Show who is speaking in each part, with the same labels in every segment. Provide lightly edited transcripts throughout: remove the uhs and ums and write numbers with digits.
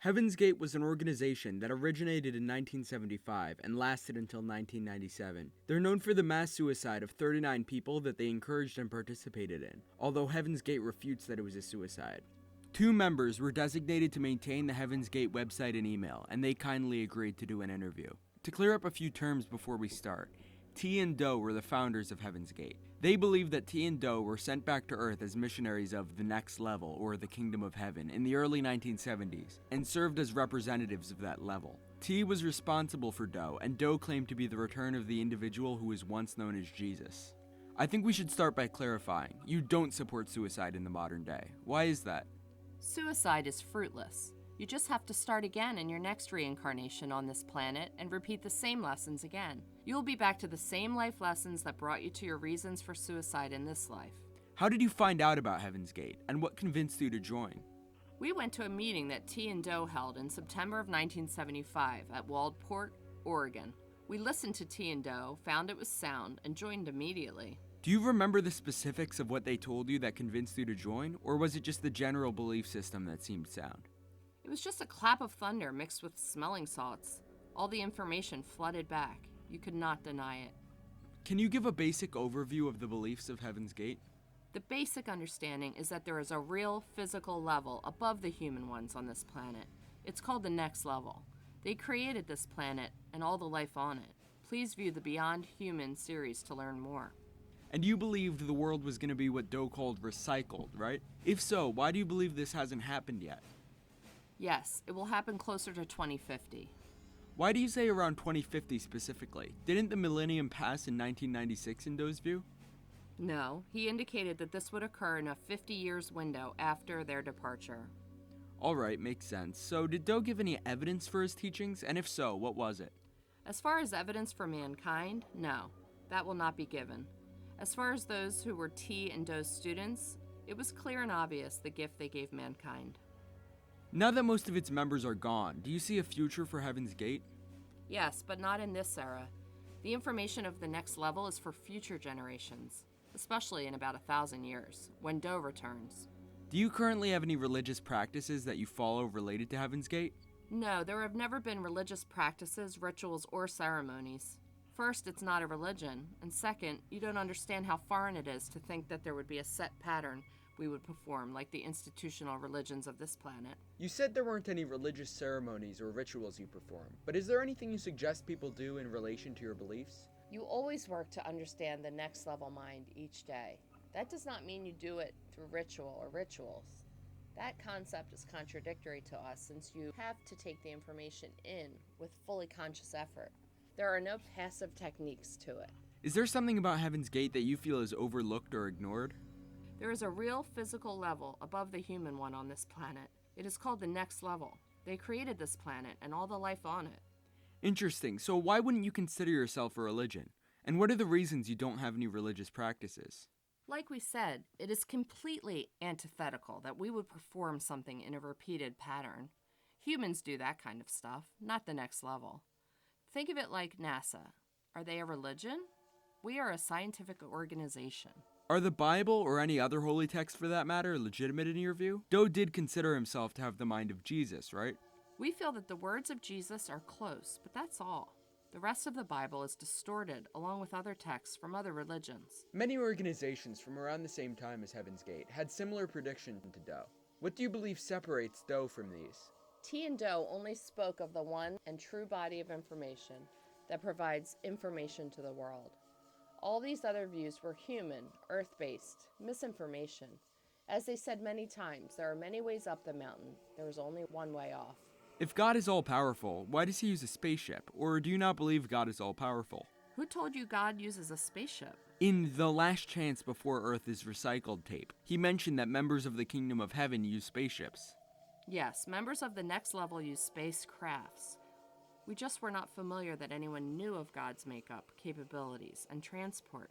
Speaker 1: Heaven's Gate was an organization that originated in 1975 and lasted until 1997. They're known for the mass suicide of 39 people that they encouraged and participated in, although Heaven's Gate refutes that it was a suicide. 2 members were designated to maintain the Heaven's Gate website and email, and they kindly agreed to do an interview. To clear up a few terms before we start, T and Do were the founders of Heaven's Gate. They believed that T and Do were sent back to Earth as missionaries of the next level, or the Kingdom of Heaven, in the early 1970s, and served as representatives of that level. T was responsible for Do, and Do claimed to be the return of the individual who was once known as Jesus. I think we should start by clarifying, you don't support suicide in the modern day. Why is that?
Speaker 2: Suicide is fruitless. You just have to start again in your next reincarnation on this planet and repeat the same lessons again. You will be back to the same life lessons that brought you to your reasons for suicide in this life.
Speaker 1: How did you find out about Heaven's Gate, and what convinced you to join?
Speaker 2: We went to a meeting that T and Do held in September of 1975 at Waldport, Oregon. We listened to T and Do, found it was sound, and joined immediately.
Speaker 1: Do you remember the specifics of what they told you that convinced you to join, or was it just the general belief system that seemed sound?
Speaker 2: It was just a clap of thunder mixed with smelling salts. All the information flooded back. You could not deny it.
Speaker 1: Can you give a basic overview of the beliefs of Heaven's Gate?
Speaker 2: The basic understanding is that there is a real physical level above the human ones on this planet. It's called the next level. They created this planet and all the life on it. Please view the Beyond Human series to learn more.
Speaker 1: And you believed the world was going to be what Do called recycled, right? If so, why do you believe this hasn't happened yet?
Speaker 2: Yes, it will happen closer to 2050.
Speaker 1: Why do you say around 2050 specifically? Didn't the millennium pass in 1996 in Do's view?
Speaker 2: No, he indicated that this would occur in a 50 years window after their departure.
Speaker 1: Alright, makes sense. So did Do give any evidence for his teachings? And if so, what was it?
Speaker 2: As far as evidence for mankind, no, that will not be given. As far as those who were T and Do's students, it was clear and obvious the gift they gave mankind.
Speaker 1: Now that most of its members are gone, do you see a future for Heaven's Gate?
Speaker 2: Yes, but not in this era. The information of the next level is for future generations, especially in about 1,000 years, when Do returns.
Speaker 1: Do you currently have any religious practices that you follow related to Heaven's Gate?
Speaker 2: No, there have never been religious practices, rituals, or ceremonies. First, it's not a religion, and second, you don't understand how foreign it is to think that there would be a set pattern we would perform like the institutional religions of this planet.
Speaker 1: You said there weren't any religious ceremonies or rituals you perform, but is there anything you suggest people do in relation to your beliefs?
Speaker 2: You always work to understand the next level mind each day. That does not mean you do it through ritual or rituals. That concept is contradictory to us since you have to take the information in with fully conscious effort. There are no passive techniques to it.
Speaker 1: Is there something about Heaven's Gate that you feel is overlooked or ignored?
Speaker 2: There is a real physical level above the human one on this planet. It is called the next level. They created this planet and all the life on it.
Speaker 1: Interesting. So why wouldn't you consider yourself a religion? And what are the reasons you don't have any religious practices?
Speaker 2: Like we said, it is completely antithetical that we would perform something in a repeated pattern. Humans do that kind of stuff, not the next level. Think of it like NASA. Are they a religion? We are a scientific organization.
Speaker 1: Are the Bible, or any other holy text for that matter, legitimate in your view? Do did consider himself to have the mind of Jesus, right?
Speaker 2: We feel that the words of Jesus are close, but that's all. The rest of the Bible is distorted, along with other texts from other religions.
Speaker 1: Many organizations from around the same time as Heaven's Gate had similar predictions to Do. What do you believe separates Do from these?
Speaker 2: T and Do only spoke of the one and true body of information that provides information to the world. All these other views were human, earth-based, misinformation. As they said many times, there are many ways up the mountain. There is only one way off.
Speaker 1: If God is all-powerful, why does he use a spaceship? Or do you not believe God is all-powerful?
Speaker 2: Who told you God uses a spaceship?
Speaker 1: In The Last Chance Before Earth is Recycled tape, he mentioned that members of the Kingdom of Heaven use spaceships.
Speaker 2: Yes, members of the next level use spacecrafts. We just were not familiar that anyone knew of God's makeup, capabilities, and transport.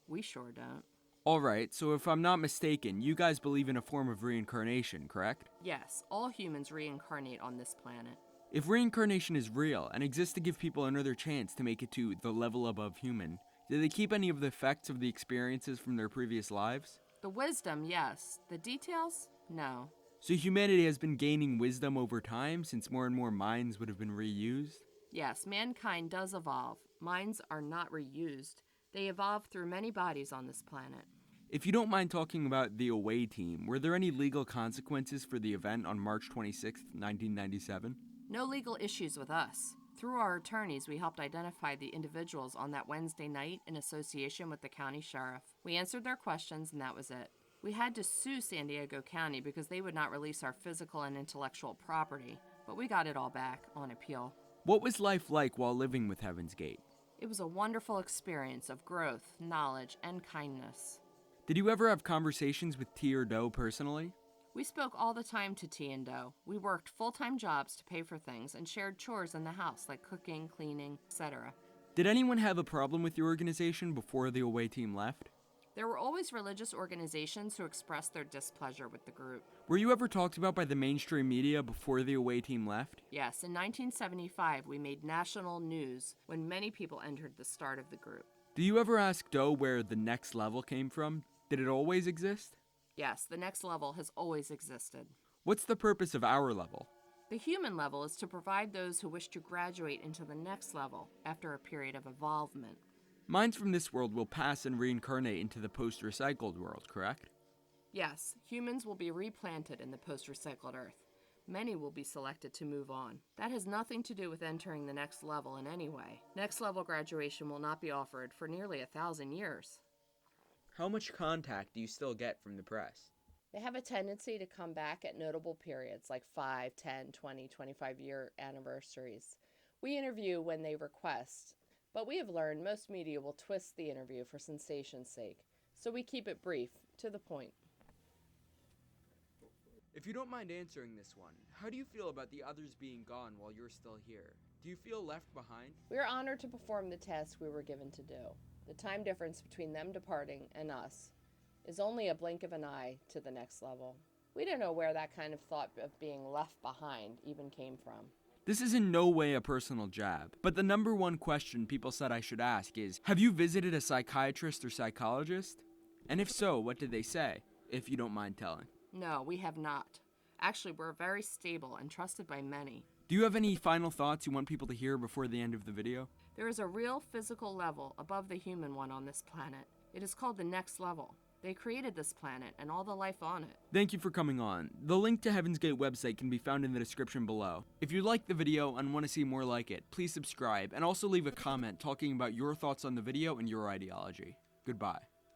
Speaker 2: We sure don't.
Speaker 1: Alright, so if I'm not mistaken, you guys believe in a form of reincarnation, correct?
Speaker 2: Yes, all humans reincarnate on this planet.
Speaker 1: If reincarnation is real and exists to give people another chance to make it to the level above human, do they keep any of the effects of the experiences from their previous lives?
Speaker 2: The wisdom, yes. The details? No.
Speaker 1: So humanity has been gaining wisdom over time since more and more minds would have been reused?
Speaker 2: Yes, mankind does evolve. Minds are not reused. They evolve through many bodies on this planet.
Speaker 1: If you don't mind talking about the away team, were there any legal consequences for the event on March 26, 1997?
Speaker 2: No legal issues with us. Through our attorneys, we helped identify the individuals on that Wednesday night in association with the county sheriff. We answered their questions, and that was it. We had to sue San Diego County because they would not release our physical and intellectual property, but we got it all back on appeal.
Speaker 1: What was life like while living with Heaven's Gate?
Speaker 2: It was a wonderful experience of growth, knowledge, and kindness.
Speaker 1: Did you ever have conversations with T or Doe personally?
Speaker 2: We spoke all the time to T and Doe. We worked full-time jobs to pay for things and shared chores in the house like cooking, cleaning, etc.
Speaker 1: Did anyone have a problem with your organization before the away team left?
Speaker 2: There were always religious organizations who expressed their displeasure with the group.
Speaker 1: Were you ever talked about by the mainstream media before the away team left?
Speaker 2: Yes, in 1975 we made national news when many people entered the start of the group.
Speaker 1: Do you ever ask Doe where the next level came from? Did it always exist?
Speaker 2: Yes, the next level has always existed.
Speaker 1: What's the purpose of our level?
Speaker 2: The human level is to provide those who wish to graduate into the next level after a period of evolvement.
Speaker 1: Minds from this world will pass and reincarnate into the post-recycled world, correct?
Speaker 2: Yes, humans will be replanted in the post-recycled Earth. Many will be selected to move on. That has nothing to do with entering the next level in any way. Next level graduation will not be offered for nearly 1,000 years.
Speaker 1: How much contact do you still get from the press?
Speaker 2: They have a tendency to come back at notable periods like 5, 10, 20, 25-year anniversaries. We interview when they request, but we have learned most media will twist the interview for sensation's sake, so we keep it brief, to the point.
Speaker 1: If you don't mind answering this one, how do you feel about the others being gone while you're still here? Do you feel left behind?
Speaker 2: We are honored to perform the task we were given to do. The time difference between them departing and us is only a blink of an eye to the next level. We don't know where that kind of thought of being left behind even came from.
Speaker 1: This is in no way a personal jab, but the number one question people said I should ask is, have you visited a psychiatrist or psychologist? And if so, what did they say, if you don't mind telling?
Speaker 2: No, we have not. Actually, we're very stable and trusted by many.
Speaker 1: Do you have any final thoughts you want people to hear before the end of the video?
Speaker 2: There is a real physical level above the human one on this planet. It is called the next level. They created this planet and all the life on it.
Speaker 1: Thank you for coming on. The link to Heaven's Gate website can be found in the description below. If you liked the video and want to see more like it, please subscribe and also leave a comment talking about your thoughts on the video and your ideology. Goodbye.